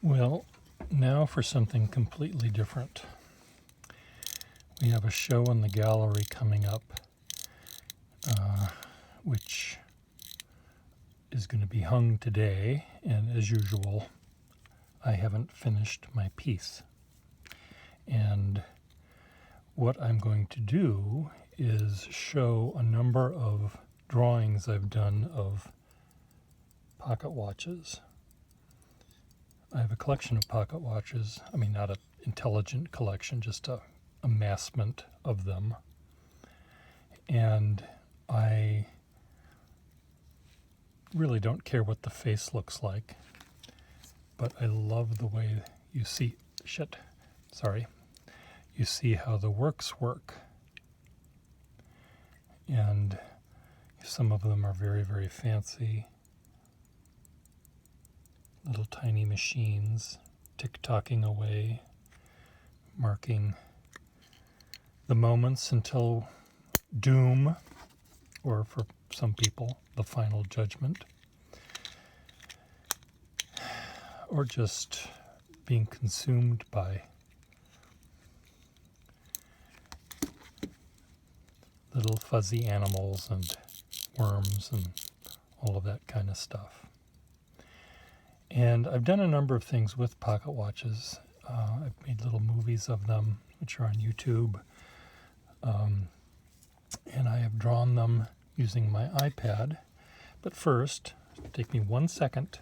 Well, now for something completely different. We have a show in the gallery coming up, which is going to be hung today, and as usual, I haven't finished my piece. And what I'm going to do is show a number of drawings I've done of pocket watches. I have a collection of pocket watches. I mean, not an intelligent collection, just a amassment of them. And I really don't care what the face looks like, but I love the way you see, you see how the works work. And some of them are very, very fancy. Little tiny machines tick-tocking away, marking the moments until doom, or for some people, the final judgment, or just being consumed by little fuzzy animals and worms and all of that kind of stuff. And I've done a number of things with pocket watches. I've made little movies of them, which are on YouTube. And I have drawn them using my iPad. But first, take me 1 second.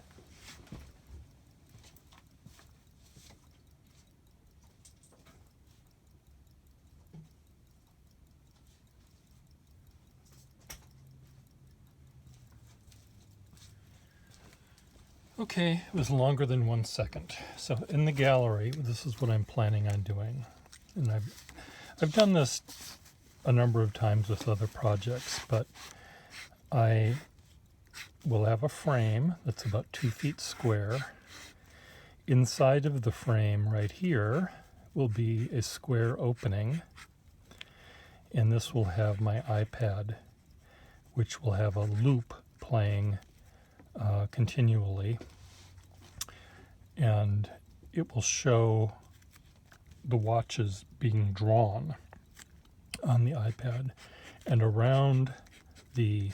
Okay, it was longer than 1 second. So in the gallery, this is what I'm planning on doing. And I've done this a number of times with other projects, but I will have a frame that's about 2 feet square. Inside of the frame right here will be a square opening, and this will have my iPad, which will have a loop playing continually, and it will show the watches being drawn on the iPad, and around the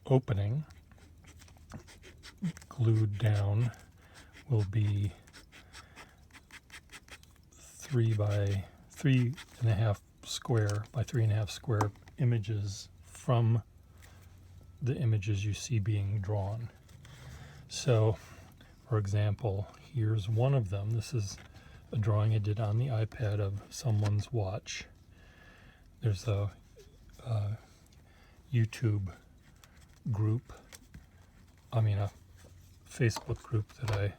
opening, glued down, will be 3 by 3.5 square by 3.5 square images from the images you see being drawn. So, for example, here's one of them. This is a drawing I did on the iPad of someone's watch. There's a YouTube group, a Facebook group that I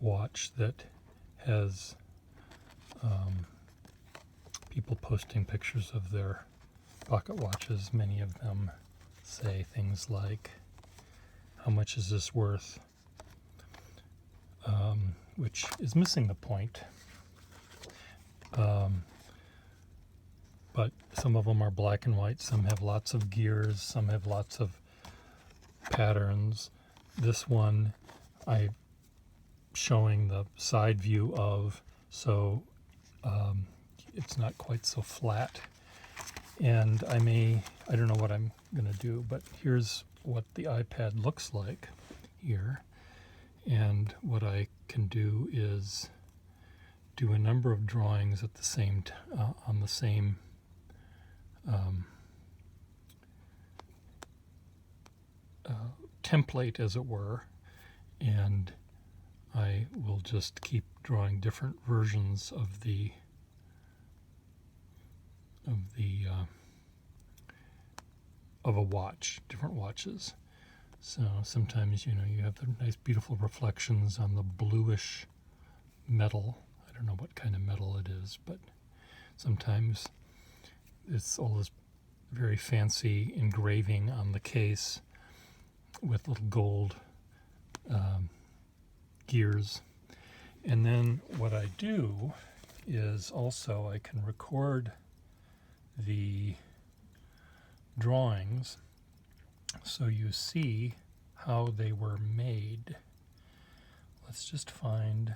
watch that has people posting pictures of their pocket watches. Many of them say things like, "How much is this worth?" Which is missing the point. But some of them are black and white, some have lots of gears, some have lots of patterns. This one I'm showing the side view of, so it's not quite so flat. And I don't know what I'm going to do, but here's what the iPad looks like here. And what I can do is do a number of drawings at the same on the same template, as it were, and I will just keep drawing different versions of a watch, different watches. So sometimes, you have the nice, beautiful reflections on the bluish metal. I don't know what kind of metal it is, but sometimes it's all this very fancy engraving on the case with little gold gears. And then what I do is also I can record the drawings so you see how they were made. let's just find,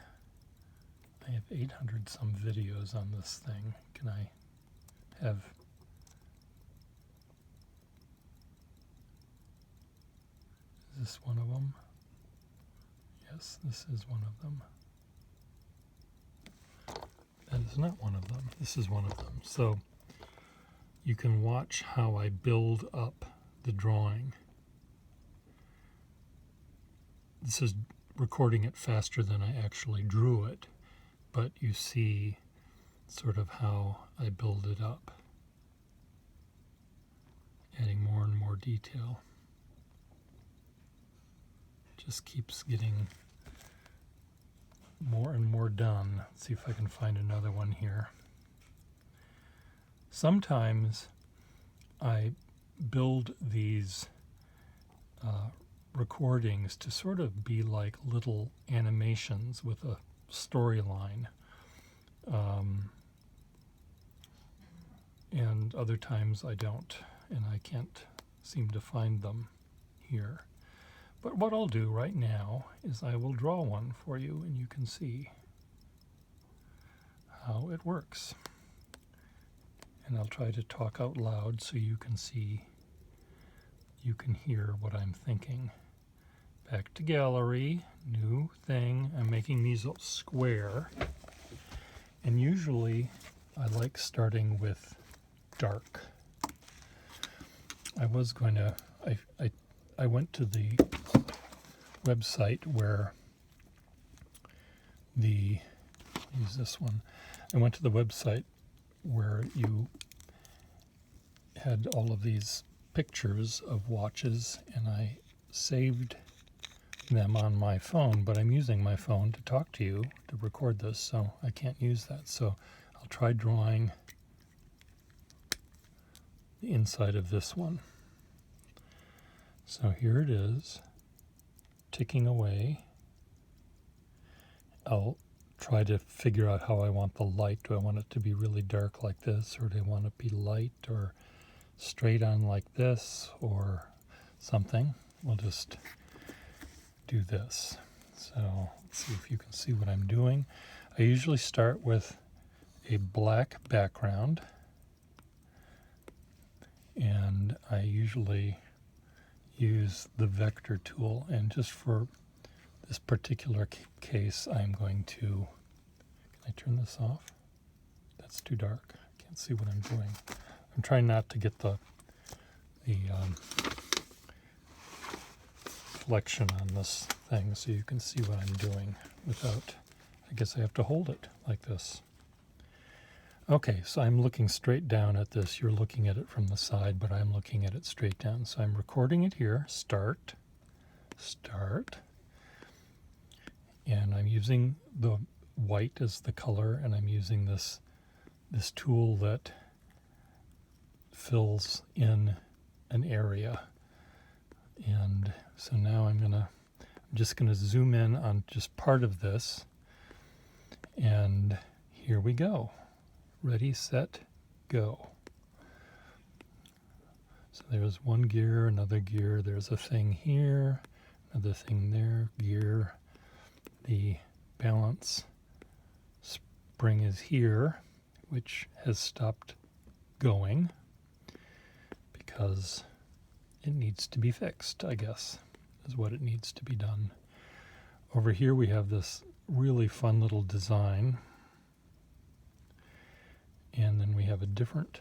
I have 800 some videos on this thing. Can I have, is this one of them? Yes, this is one of them. That is not one of them. This is one of them. So you can watch how I build up the drawing. This is recording it faster than I actually drew it, but you see sort of how I build it up, adding more and more detail. Just keeps getting more and more done. Let's see if I can find another one here. Sometimes I build these recordings to sort of be like little animations with a storyline. And other times I don't, and I can't seem to find them here. But what I'll do right now is I will draw one for you, and you can see how it works. And I'll try to talk out loud so you can see, you can hear what I'm thinking. Back to gallery, new thing. I'm making these square. And usually I like starting with dark. I was going to, I went to the website where use this one. I went to the website where you had all of these pictures of watches, and I saved them on my phone, but I'm using my phone to talk to you to record this, so I can't use that. So I'll try drawing the inside of this one. So here it is, ticking away. I'll try to figure out how I want the light. Do I want it to be really dark like this, or do I want it to be light or straight on like this, or something? We'll just do this. So let's see if you can see what I'm doing. I usually start with a black background, and I usually use the vector tool, and just for this particular case I'm going to, can I turn this off? That's too dark. I can't see what I'm doing. I'm trying not to get the reflection on this thing so you can see what I'm doing without, I guess I have to hold it like this. Okay, so I'm looking straight down at this. You're looking at it from the side, but I'm looking at it straight down. So I'm recording it here, start, and I'm using the white as the color, and I'm using this tool that fills in an area. And so now I'm just gonna zoom in on just part of this, and here we go. Ready, set, go. So there's one gear, another gear, there's a thing here, another thing there, gear. The balance spring is here, which has stopped going because it needs to be fixed, I guess, is what it needs to be done. Over here we have this really fun little design. And then we have a different,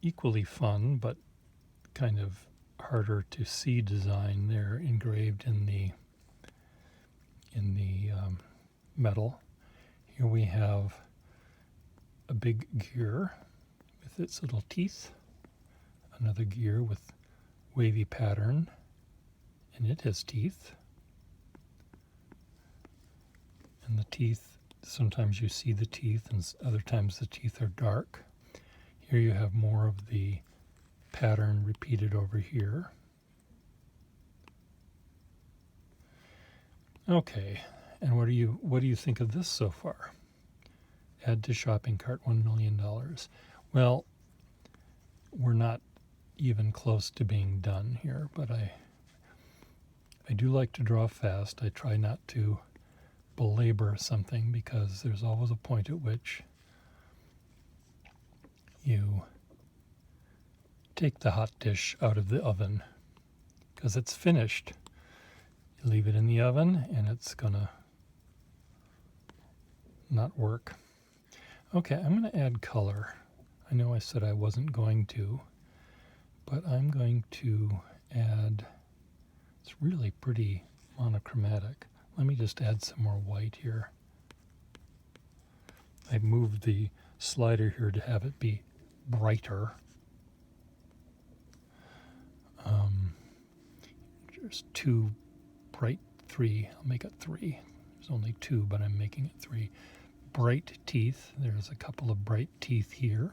equally fun, but kind of harder to see design there engraved in the metal. Here we have a big gear with its little teeth, another gear with wavy pattern, and it has teeth. And the teeth, sometimes you see the teeth, and other times the teeth are dark. Here you have more of the pattern repeated over here. Okay, and what do you think of this so far? Add to shopping cart, $1 million. Well, we're not even close to being done here, but I I do like to draw fast. I try not to belabor something because there's always a point at which you take the hot dish out of the oven because it's finished. You leave it in the oven and it's gonna not work. Okay, I'm going to add color. I know I said I wasn't going to, but I'm going to add, it's really pretty monochromatic. Let me just add some more white here. I moved the slider here to have it be brighter. There's two bright, three. I'll make it three. There's only two, but I'm making it three. Bright teeth. There's a couple of bright teeth here.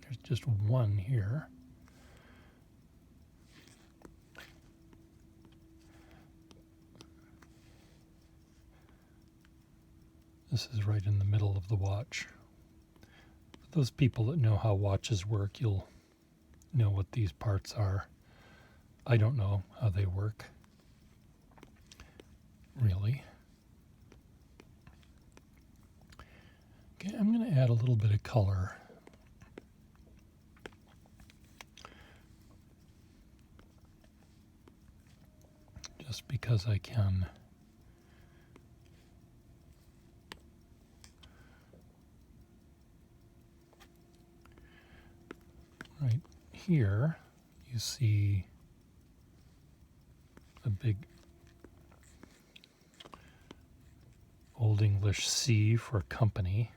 There's just one here. This is right in the middle of the watch. For those people that know how watches work, you'll know what these parts are. I don't know how they work, really. Okay, I'm going to add a little bit of color. Just because I can. Right here, you see a big Old English C for company.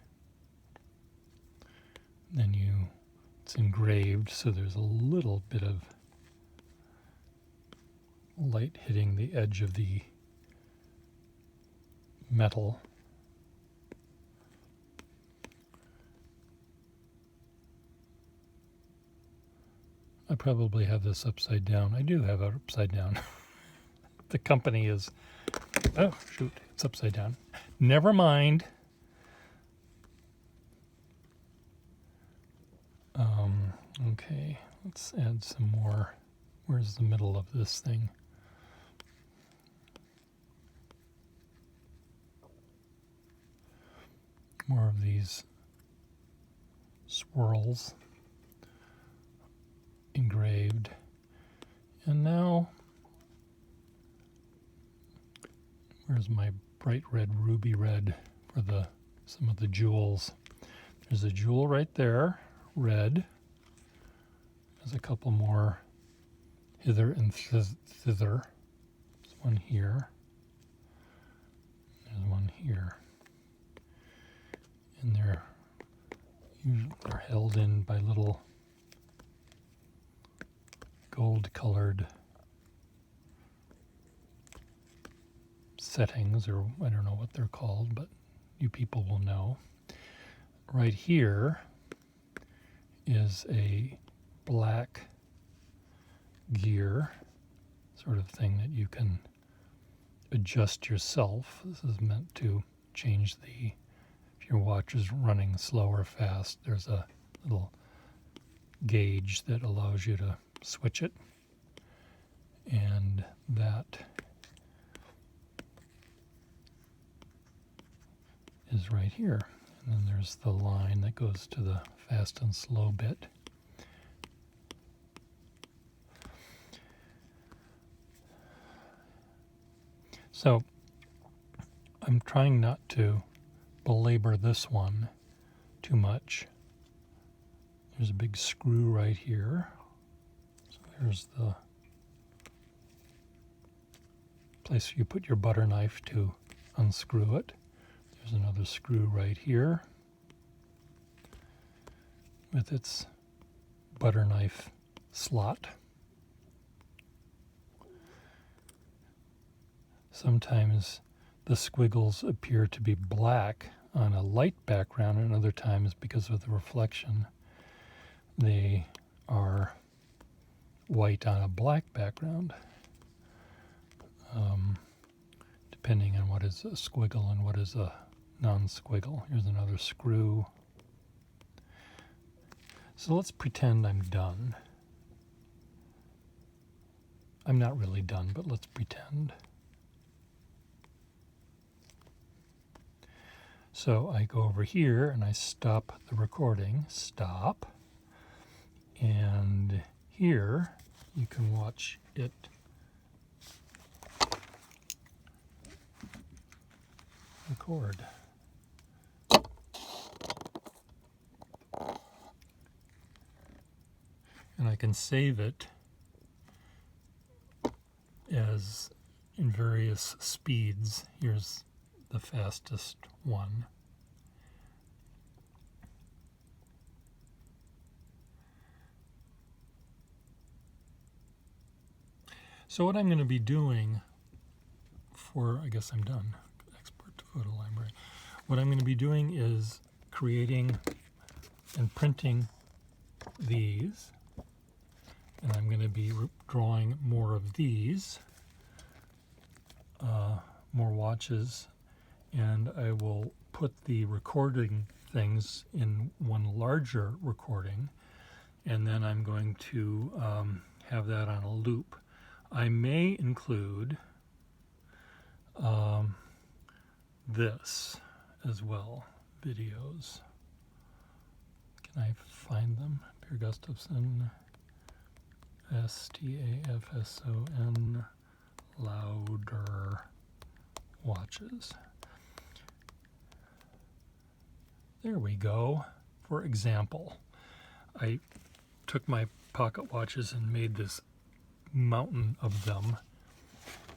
Then it's engraved, so there's a little bit of light hitting the edge of the metal. I probably have this upside down. I do have it upside down. The company is, oh shoot, it's upside down. Never mind. Okay, let's add some more. Where's the middle of this thing? More of these swirls engraved. And now, where's my bright red, ruby red for some of the jewels? There's a jewel right there, red. There's a couple more hither and thither. There's one here. There's one here. And they're held in by little gold-colored settings, or I don't know what they're called, but you people will know. Right here is a black gear sort of thing that you can adjust yourself. This is meant to change if your watch is running slow or fast, there's a little gauge that allows you to switch it. And that is right here. And then there's the line that goes to the fast and slow bit. So I'm trying not to belabor this one too much. There's a big screw right here. So there's the place you put your butter knife to unscrew it. There's another screw right here with its butter knife slot. Sometimes the squiggles appear to be black on a light background, and other times, because of the reflection, they are white on a black background, depending on what is a squiggle and what is a non-squiggle. Here's another screw. So let's pretend I'm done. I'm not really done, but let's pretend. So I go over here and I stop the recording, stop, and here you can watch it record. And I can save it as in various speeds. Here's the fastest one. So what I'm going to be doing I guess I'm done, export to photo library. What I'm going to be doing is creating and printing these, and I'm going to be drawing more of these, more watches, and I will put the recording things in one larger recording, and then I'm going to have that on a loop. I may include this as well, videos. Can I find them? Per Gustafson, Stafson, louder watches. There we go. For example, I took my pocket watches and made this mountain of them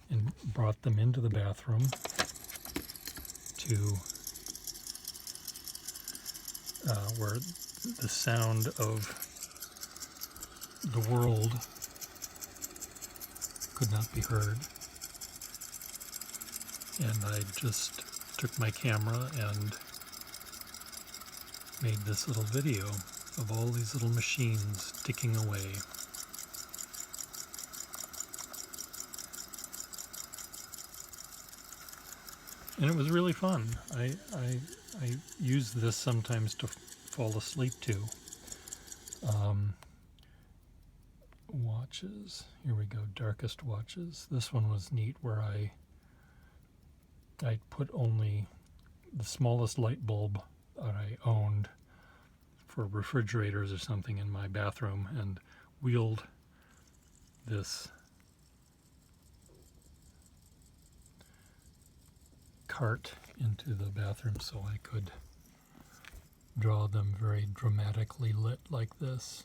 and brought them into the bathroom to where the sound of the world could not be heard. And I just took my camera and made this little video of all these little machines ticking away. And it was really fun. I use this sometimes to fall asleep to. Watches. Here we go. Darkest watches. This one was neat, where I put only the smallest light bulb that I owned for refrigerators or something in my bathroom and wheeled this cart into the bathroom so I could draw them very dramatically lit like this.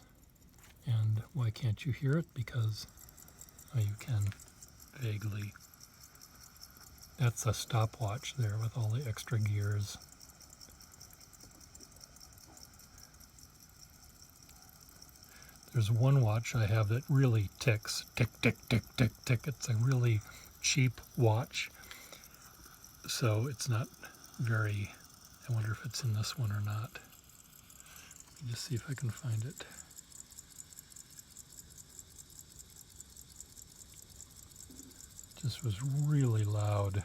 And why can't you hear it? Because you can vaguely. That's a stopwatch there with all the extra gears. There's one watch I have that really ticks. Tick, tick, tick, tick, tick. It's a really cheap watch. So it's not very, I wonder if it's in this one or not. Let me just see if I can find it. Just was really loud.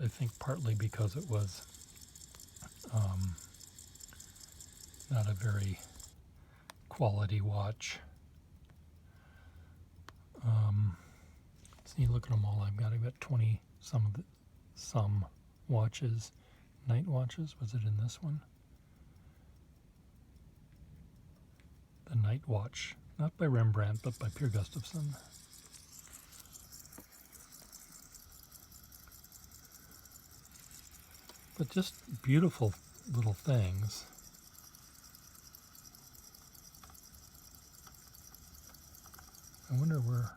I think partly because it was not a very quality watch. See, look at them all. I've got 20 some watches, night watches. Was it in this one? The Night Watch, not by Rembrandt, but by Per Gustafson. But just beautiful little things. I wonder where